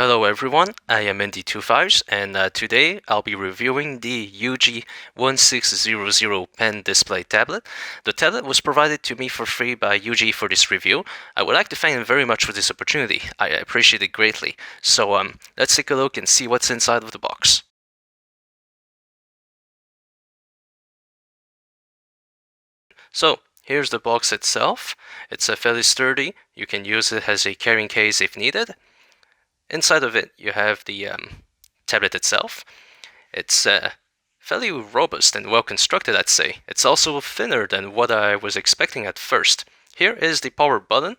Hello everyone, I am ND25 and today I'll be reviewing the UGEE U1600 pen display tablet. The tablet was provided to me for free by UGEE for this review. I would like to thank them very much for this opportunity. I appreciate it greatly. So let's take a look and see what's inside of the box. So here's the box itself. It's fairly sturdy. You can use it as a carrying case if needed. Inside of it you have the tablet itself. It's fairly robust and well constructed, I'd say. It's also thinner than what I was expecting at first. Here is the power button.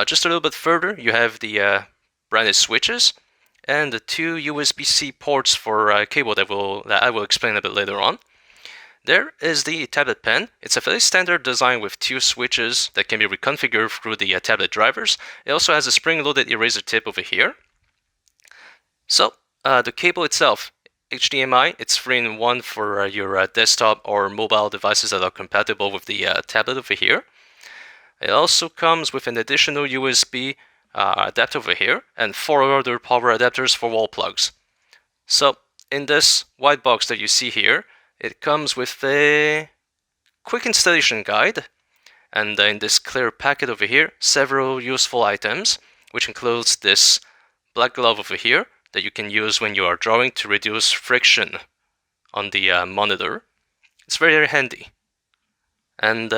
Just a little bit further, you have the branded switches and the two USB-C ports for cable that I will explain a bit later on. There is the tablet pen. It's a fairly standard design with two switches that can be reconfigured through the tablet drivers. It also has a spring-loaded eraser tip over here. So, the cable itself, HDMI, it's 3-in-1 for your desktop or mobile devices that are compatible with the tablet over here. It also comes with an additional USB adapter over here and 4 other power adapters for wall plugs. So, in this white box that you see here, it comes with a quick installation guide, and in this clear packet over here, several useful items, which includes this black glove over here that you can use when you are drawing to reduce friction on the monitor. It's very, very handy. And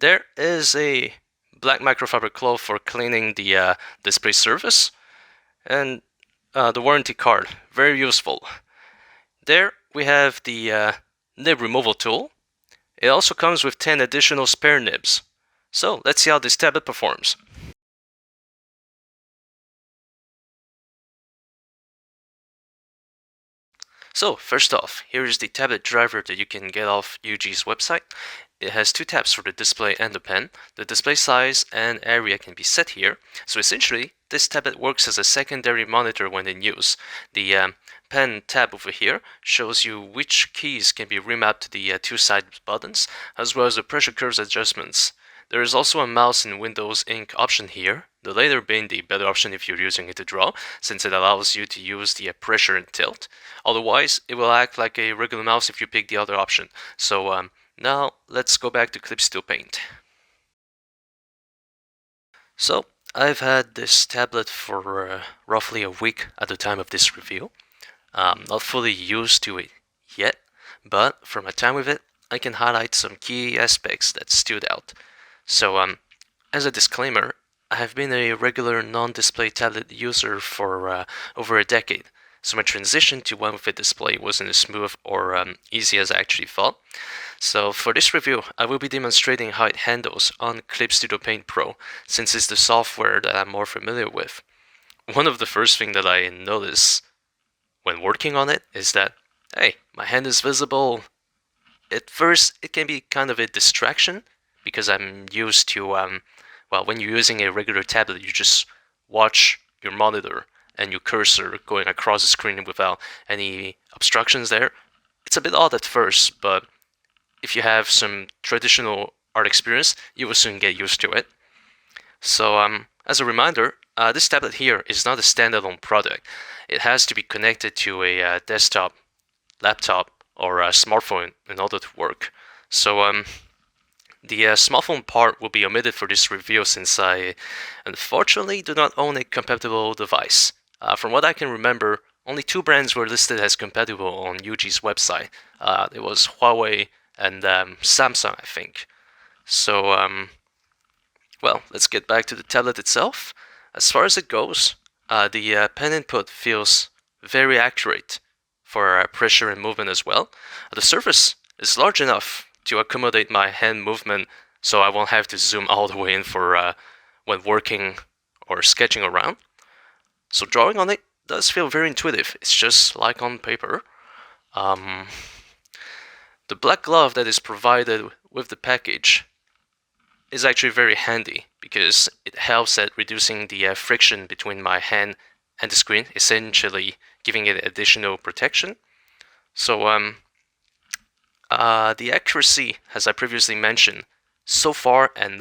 there is a black microfiber cloth for cleaning the display surface, and the warranty card, very useful. There we have the nib removal tool. It also comes with 10 additional spare nibs. So let's see how this tablet performs. So first off, here is the tablet driver that you can get off UGEE's website. It has 2 tabs for the display and the pen. The display size and area can be set here. So essentially, this tablet works as a secondary monitor when in use. The pen tab over here shows you which keys can be remapped to the 2 side buttons, as well as the pressure curves adjustments. There is also a mouse and Windows Ink option here, the latter being the better option if you're using it to draw, since it allows you to use the pressure and tilt. Otherwise, it will act like a regular mouse if you pick the other option. So now let's go back to Clip Studio Paint. So I've had this tablet for roughly a week at the time of this review. Not fully used to it yet, but from my time with it, I can highlight some key aspects that stood out. So as a disclaimer, I have been a regular non-display tablet user for over a decade, so my transition to one with a display wasn't as smooth or easy as I actually thought. So for this review, I will be demonstrating how it handles on Clip Studio Paint Pro, since it's the software that I'm more familiar with. One of the first things that I notice when working on it is that, hey, my hand is visible. At first, it can be kind of a distraction because I'm used to, well, when you're using a regular tablet, you just watch your monitor and your cursor going across the screen without any obstructions there. It's a bit odd at first, but if you have some traditional art experience, you will soon get used to it. So as a reminder, this tablet here is not a standalone product. It has to be connected to a desktop, laptop, or a smartphone in order to work. So the smartphone part will be omitted for this review since I unfortunately do not own a compatible device. From what I can remember, only 2 brands were listed as compatible on UGEE's website. It was Huawei and Samsung, I think. So well, let's get back to the tablet itself. As far as it goes, the pen input feels very accurate for pressure and movement as well. The surface is large enough to accommodate my hand movement, so I won't have to zoom all the way in for when working or sketching around. So drawing on it does feel very intuitive. It's just like on paper. The black glove that is provided with the package is actually very handy because it helps at reducing the friction between my hand and the screen, essentially giving it additional protection. So the accuracy, as I previously mentioned, so far and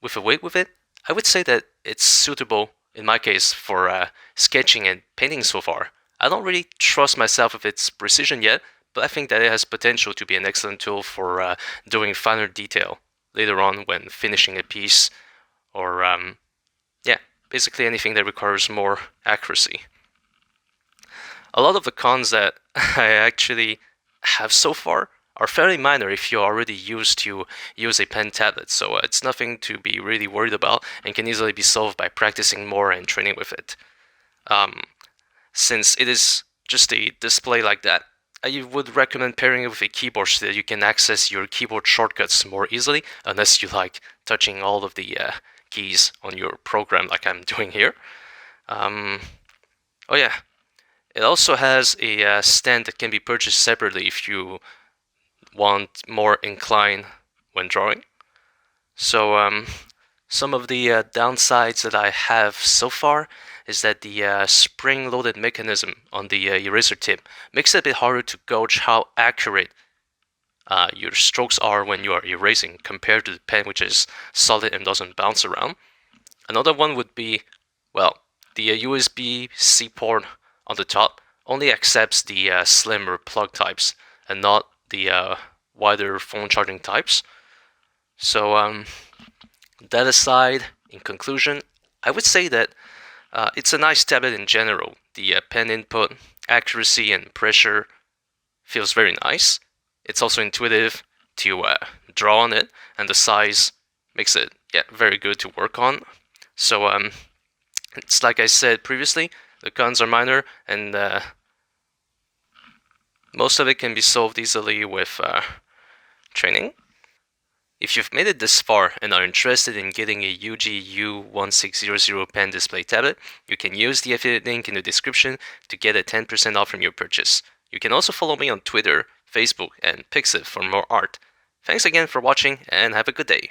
with a weight with it, I would say that it's suitable in my case, for sketching and painting so far. I don't really trust myself with its precision yet, but I think that it has potential to be an excellent tool for doing finer detail later on when finishing a piece, or yeah, basically anything that requires more accuracy. A lot of the cons that I actually have so far are fairly minor if you're already used to use a pen tablet, so it's nothing to be really worried about and can easily be solved by practicing more and training with it. Since it is just a display like that, I would recommend pairing it with a keyboard so that you can access your keyboard shortcuts more easily, unless you like touching all of the keys on your program like I'm doing here. Oh yeah, it also has a stand that can be purchased separately if you want more incline when drawing. So some of the downsides that I have so far is that the spring-loaded mechanism on the eraser tip makes it a bit harder to gauge how accurate your strokes are when you are erasing compared to the pen, which is solid and doesn't bounce around. Another one would be, well, the USB-C port on the top only accepts the slimmer plug types and not the wider phone charging types. So that aside, in conclusion, I would say that it's a nice tablet in general. The pen input, accuracy, and pressure feels very nice. It's also intuitive to draw on it, and the size makes it very good to work on. So it's like I said previously, the cons are minor, and most of it can be solved easily with training. If you've made it this far and are interested in getting a UGEE U1600 pen display tablet, you can use the affiliate link in the description to get a 10% off from your purchase. You can also follow me on Twitter, Facebook, and Pixit for more art. Thanks again for watching, and have a good day.